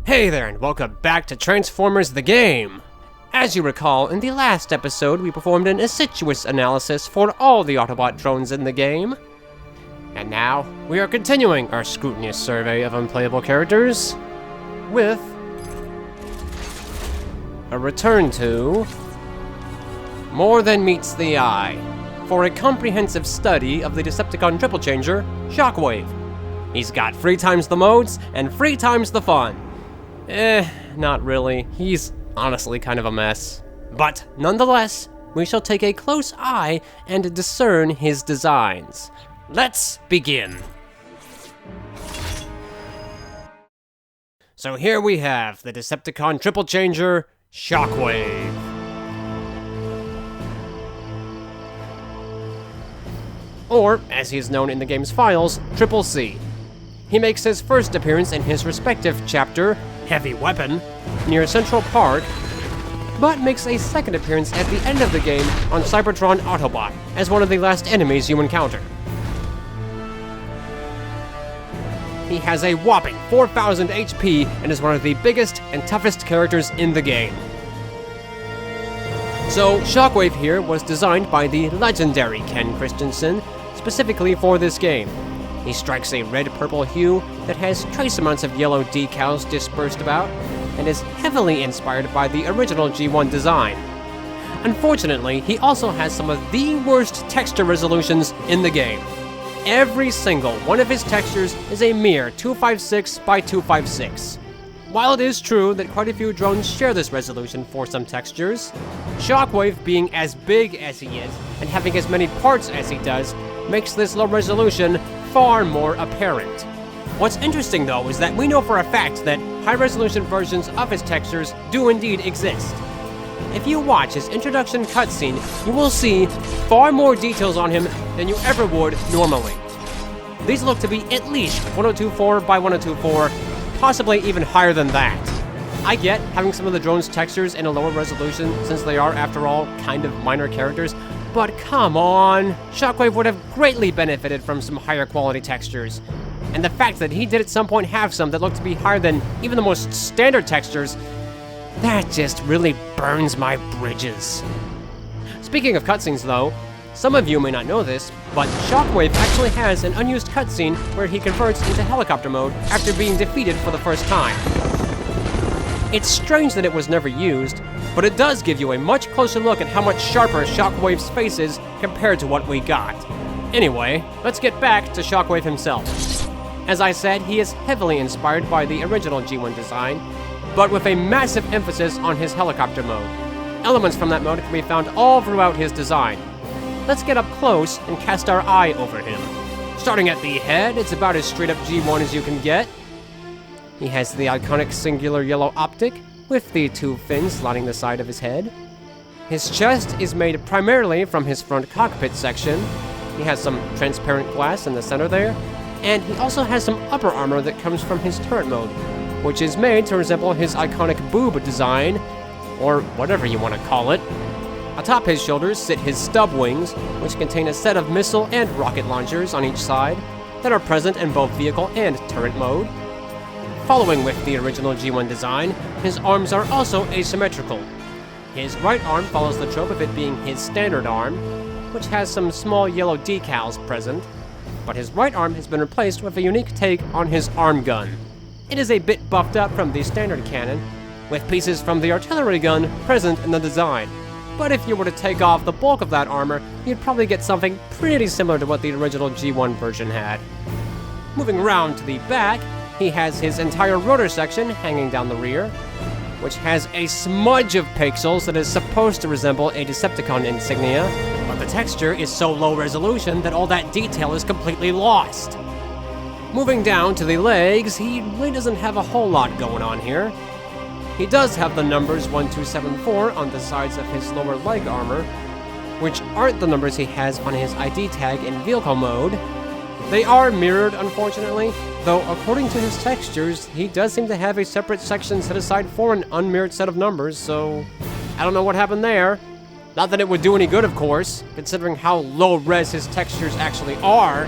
Hey there, and welcome back to Transformers the Game! As you recall, in the last episode, we performed an assiduous analysis for all the Autobot drones in the game. And now, we are continuing our scrutinious survey of unplayable characters with a return to More Than Meets the Eye for a comprehensive study of the Decepticon triple changer, Shockwave. He's got 3 times the modes and 3 times the fun. Not really. He's honestly kind of a mess. But nonetheless, we shall take a close eye and discern his designs. Let's begin. So here we have the Decepticon triple changer, Shockwave. Or, as he is known in the game's files, Triple C. He makes his first appearance in his respective chapter, Heavy Weapon, near Central Park, but makes a second appearance at the end of the game on Cybertron Autobot as one of the last enemies you encounter. He has a whopping 4,000 HP and is one of the biggest and toughest characters in the game. So, Shockwave here was designed by the legendary Ken Christensen, specifically for this game. He strikes a red-purple hue that has trace amounts of yellow decals dispersed about, and is heavily inspired by the original G1 design. Unfortunately, he also has some of the worst texture resolutions in the game. Every single one of his textures is a mere 256 by 256. While it is true that quite a few drones share this resolution for some textures, Shockwave being as big as he is, and having as many parts as he does, makes this low resolution far more apparent. What's interesting though is that we know for a fact that high-resolution versions of his textures do indeed exist. If you watch his introduction cutscene, you will see far more details on him than you ever would normally. These look to be at least 1024 by 1024, possibly even higher than that. I get having some of the drone's textures in a lower resolution since they are, after all, kind of minor characters, but come on! Shockwave would have greatly benefited from some higher quality textures. And the fact that he did at some point have some that looked to be higher than even the most standard textures, that just really burns my bridges. Speaking of cutscenes though, some of you may not know this, but Shockwave actually has an unused cutscene where he converts into helicopter mode after being defeated for the first time. It's strange that it was never used, but it does give you a much closer look at how much sharper Shockwave's face is compared to what we got. Anyway, let's get back to Shockwave himself. As I said, he is heavily inspired by the original G1 design, but with a massive emphasis on his helicopter mode. Elements from that mode can be found all throughout his design. Let's get up close and cast our eye over him. Starting at the head, it's about as straight up G1 as you can get. He has the iconic singular yellow optic, with the 2 fins lining the side of his head. His chest is made primarily from his front cockpit section. He has some transparent glass in the center there, and he also has some upper armor that comes from his turret mode, which is made to resemble his iconic boob design, or whatever you want to call it. Atop his shoulders sit his stub wings, which contain a set of missile and rocket launchers on each side that are present in both vehicle and turret mode. Following with the original G1 design, his arms are also asymmetrical. His right arm follows the trope of it being his standard arm, which has some small yellow decals present, but his right arm has been replaced with a unique take on his arm gun. It is a bit buffed up from the standard cannon, with pieces from the artillery gun present in the design. But if you were to take off the bulk of that armor, you'd probably get something pretty similar to what the original G1 version had. Moving around to the back, he has his entire rotor section hanging down the rear, which has a smudge of pixels that is supposed to resemble a Decepticon insignia, but the texture is so low resolution that all that detail is completely lost. Moving down to the legs, he really doesn't have a whole lot going on here. He does have the numbers 1274 on the sides of his lower leg armor, which aren't the numbers he has on his ID tag in vehicle mode. They are mirrored, unfortunately, though according to his textures, he does seem to have a separate section set aside for an unmirrored set of numbers, so I don't know what happened there. Not that it would do any good, of course, considering how low-res his textures actually are,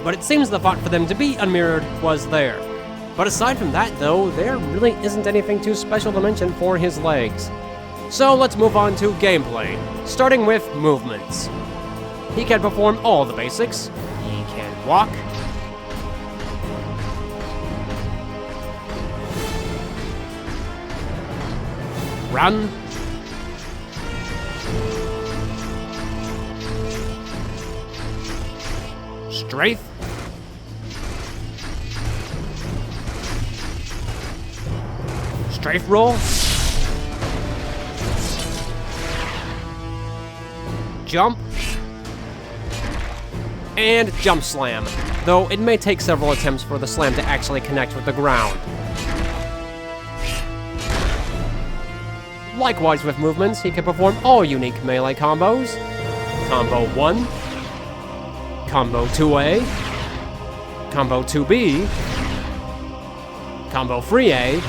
but it seems the thought for them to be unmirrored was there. But aside from that, though, there really isn't anything too special to mention for his legs. So let's move on to gameplay, starting with movements. He can perform all the basics. He can walk, run, strafe, strafe roll, jump, and jump slam, though it may take several attempts for the slam to actually connect with the ground. Likewise with movements, he can perform all unique melee combos. Combo 1, Combo 2A, Combo 2B, Combo 3A,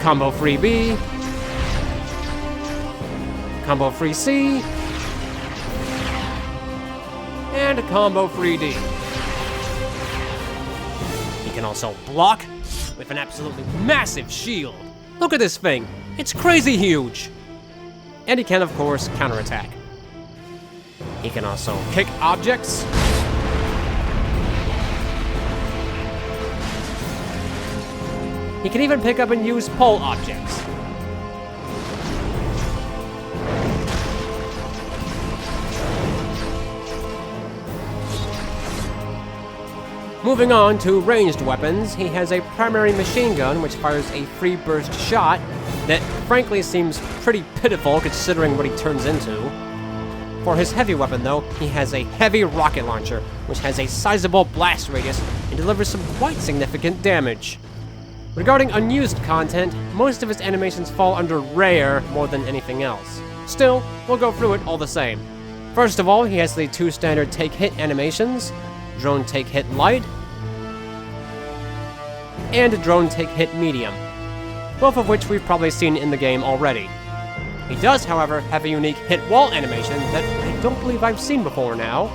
Combo 3B, Combo 3C, and Combo 3D. He can also block with an absolutely massive shield. Look at this thing, it's crazy huge! And he can, of course, counterattack. He can also kick objects. He can even pick up and use pole objects. Moving on to ranged weapons, he has a primary machine gun which fires a free burst shot that frankly seems pretty pitiful considering what he turns into. For his heavy weapon though, he has a heavy rocket launcher which has a sizable blast radius and delivers some quite significant damage. Regarding unused content, most of his animations fall under rare more than anything else. Still, we'll go through it all the same. First of all, he has the two standard take-hit animations, Drone Take-Hit Light, and Drone Take-Hit Medium, both of which we've probably seen in the game already. He does, however, have a unique hit wall animation that I don't believe I've seen before now.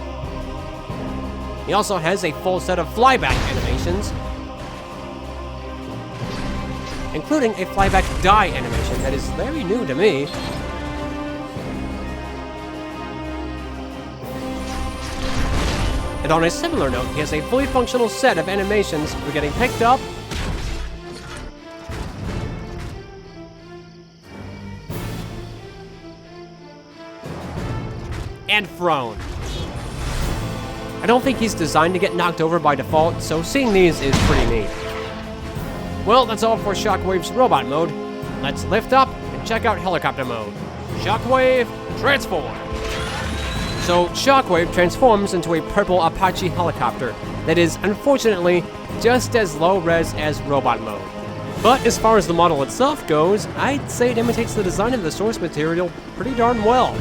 He also has a full set of flyback animations, including a flyback die animation that is very new to me. And on a similar note, he has a fully functional set of animations for getting picked up, and thrown. I don't think he's designed to get knocked over by default, so seeing these is pretty neat. Well, that's all for Shockwave's robot mode. Let's lift up and check out helicopter mode. Shockwave, transform! So, Shockwave transforms into a purple Apache helicopter that is, unfortunately, just as low-res as robot mode. But as far as the model itself goes, I'd say it imitates the design of the source material pretty darn well.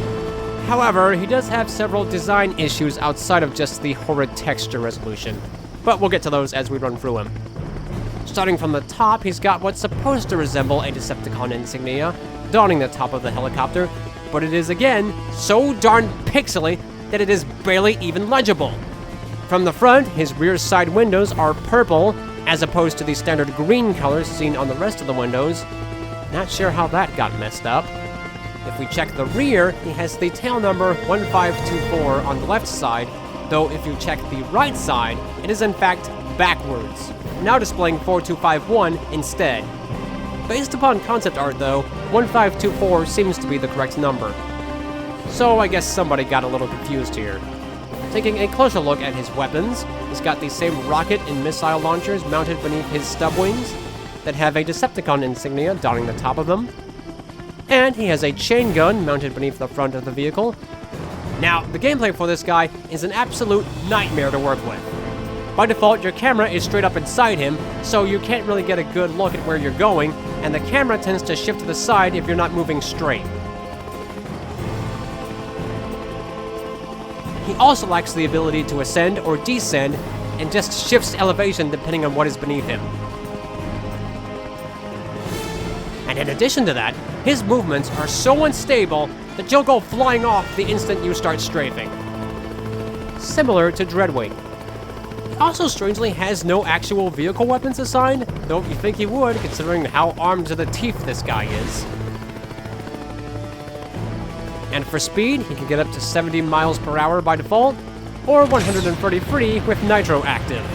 However, he does have several design issues outside of just the horrid texture resolution. But we'll get to those as we run through him. Starting from the top, he's got what's supposed to resemble a Decepticon insignia, donning the top of the helicopter, but it is again so darn pixely that it is barely even legible. From the front, his rear side windows are purple, as opposed to the standard green colors seen on the rest of the windows. Not sure how that got messed up. If we check the rear, he has the tail number 1524 on the left side, though if you check the right side, it is in fact backwards, now displaying 4251 instead. Based upon concept art though, 1524 seems to be the correct number. So I guess somebody got a little confused here. Taking a closer look at his weapons, he's got the same rocket and missile launchers mounted beneath his stub wings that have a Decepticon insignia donning the top of them. And he has a chain gun mounted beneath the front of the vehicle. Now, the gameplay for this guy is an absolute nightmare to work with. By default, your camera is straight up inside him, so you can't really get a good look at where you're going, and the camera tends to shift to the side if you're not moving straight. He also lacks the ability to ascend or descend, and just shifts elevation depending on what is beneath him. And in addition to that, his movements are so unstable that you'll go flying off the instant you start strafing. Similar to Dreadwing. also strangely has no actual vehicle weapons assigned, though you think he would, considering how armed to the teeth this guy is. And for speed, he can get up to 70 miles per hour by default, or 130 free with nitro active.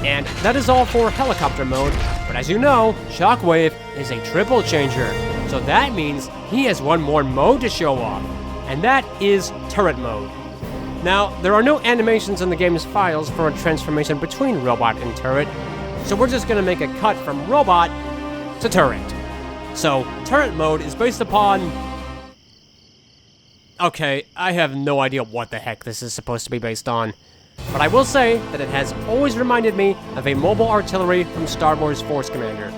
And that is all for helicopter mode, but as you know, Shockwave is a triple changer, so that means he has one more mode to show off, and that is turret mode. Now, there are no animations in the game's files for a transformation between robot and turret, so we're just gonna make a cut from robot to turret. So, turret mode is based upon... Okay, I have no idea what the heck this is supposed to be based on. But I will say that it has always reminded me of a mobile artillery from Star Wars Force Commander.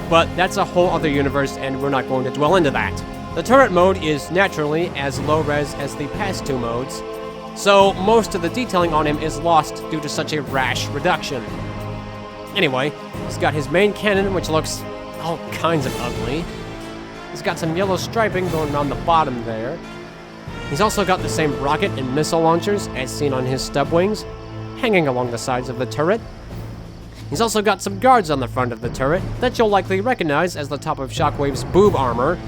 But that's a whole other universe, and we're not going to dwell into that. The turret mode is naturally as low-res as the past two modes, so most of the detailing on him is lost due to such a rash reduction. Anyway, he's got his main cannon, which looks all kinds of ugly. He's got some yellow striping going on the bottom there. He's also got the same rocket and missile launchers as seen on his stub wings, hanging along the sides of the turret. He's also got some guards on the front of the turret that you'll likely recognize as the top of Shockwave's boob armor.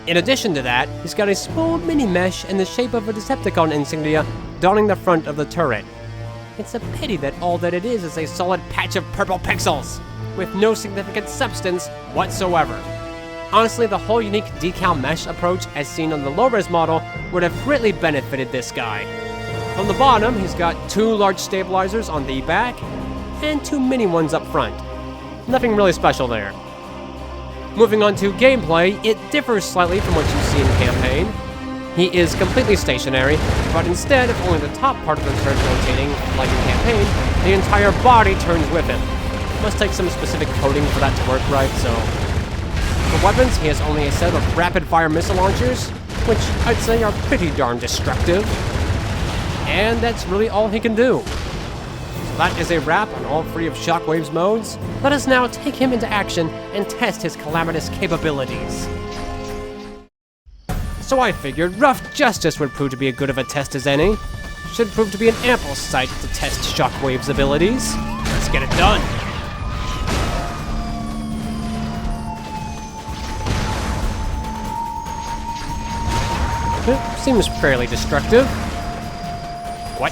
In addition to that, he's got a small mini mesh in the shape of a Decepticon insignia donning the front of the turret. It's a pity that all that it is a solid patch of purple pixels, with no significant substance whatsoever. Honestly, the whole unique decal mesh approach as seen on the low-res model would have greatly benefited this guy. On the bottom, he's got two large stabilizers on the back, and two mini ones up front. Nothing really special there. Moving on to gameplay, it differs slightly from what you see in campaign. He is completely stationary, but instead of only the top part of the turret rotating, like in campaign, the entire body turns with him. Must take some specific coding for that to work right, so... For weapons, he has only a set of rapid-fire missile launchers, which I'd say are pretty darn destructive. And that's really all he can do. So that is a wrap on all three of Shockwave's modes. Let us now take him into action and test his calamitous capabilities. So I figured Rough Justice would prove to be as good of a test as any. Should prove to be an ample site to test Shockwave's abilities. Let's get it done. It seems fairly destructive. What?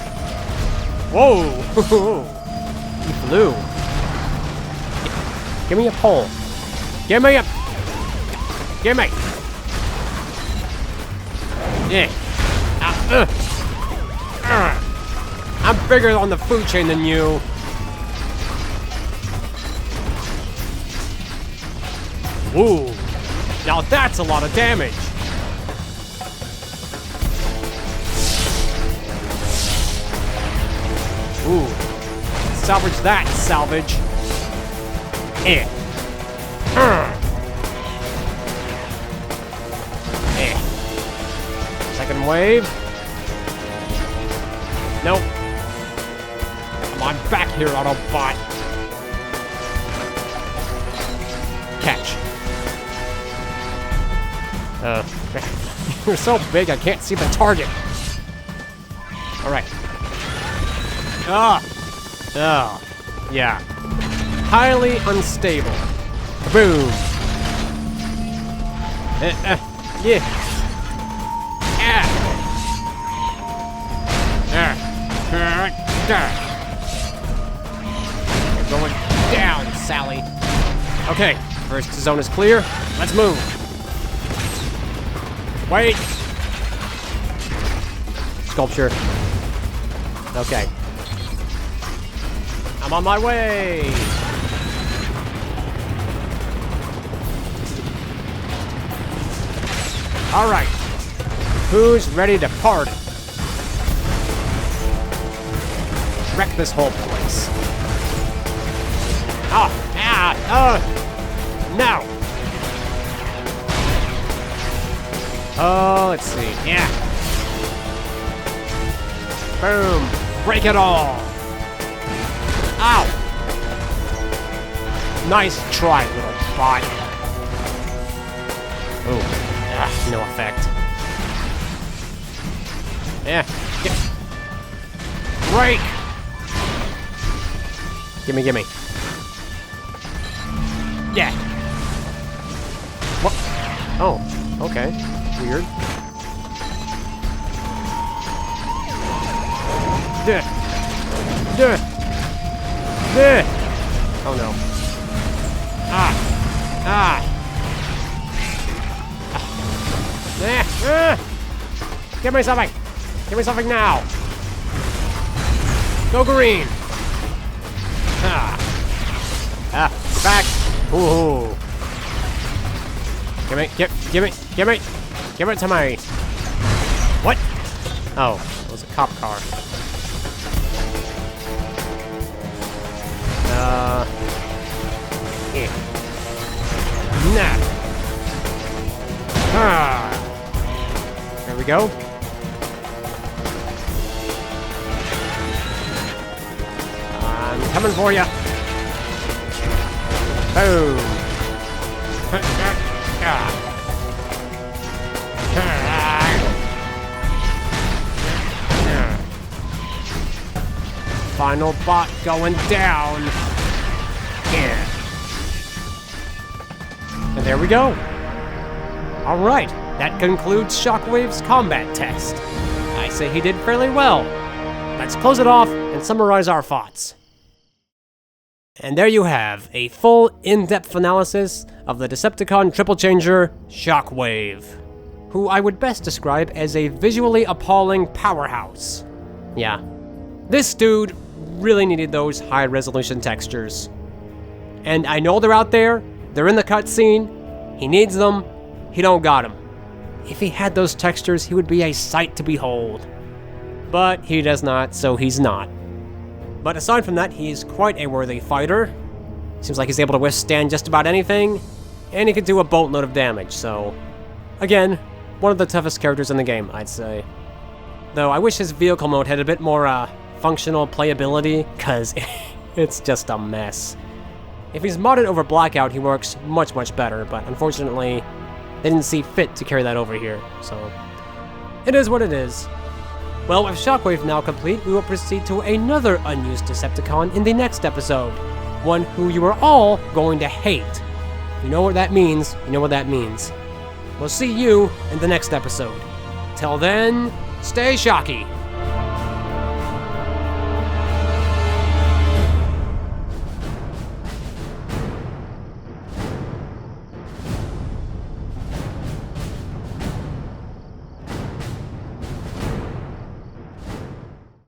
Whoa! He flew. Give me a pole. Give me a... Give me! Yeah. I'm bigger on the food chain than you. Ooh. Now that's a lot of damage. Ooh. Salvage that, salvage. Eh. Second wave. Nope. Come on back here, Autobot. Catch. You're so big I can't see the target. Alright. Yeah. Highly unstable. Boom. Yeah. You're going down, Sally. Okay, first zone is clear. Let's move. Wait. Sculpture. Okay. I'm on my way. All right. Who's ready to party? Wreck this whole place. No. Oh, let's see. Yeah. Boom. Break it all. Ow. Nice try, little bot. Ooh. No effect. Yeah. Break! Gimme, gimme. Yeah. What? Oh, okay. Weird. Duh. Duh. Duh. Oh no. Ah. Ah. Give me something! Give me something now! Go green! Ah. Ah, back! Ooh. Give it to me! What? Oh, it was a cop car. Yeah. Nah. Ah. There we go. I'm coming for you. Boom. Final bot going down. Yeah. And there we go. All right, that concludes Shockwave's combat test. I say he did fairly well. Let's close it off and summarize our thoughts. And there you have a full, in-depth analysis of the Decepticon triple changer, Shockwave, who I would best describe as a visually appalling powerhouse. Yeah, this dude really needed those high-resolution textures. And I know they're out there, they're in the cutscene, he needs them, he don't got them. If he had those textures, he would be a sight to behold. But he does not, so he's not. But aside from that, he's quite a worthy fighter. Seems like he's able to withstand just about anything, and he can do a boatload of damage, so... Again, one of the toughest characters in the game, I'd say. Though I wish his vehicle mode had a bit more, functional playability, cause it's just a mess. If he's modded over Blackout, he works much, much better, but unfortunately, they didn't see fit to carry that over here, so... It is what it is. Well, with Shockwave now complete, we will proceed to another unused Decepticon in the next episode. One who you are all going to hate. You know what that means, you know what that means. We'll see you in the next episode. Till then, stay shocky.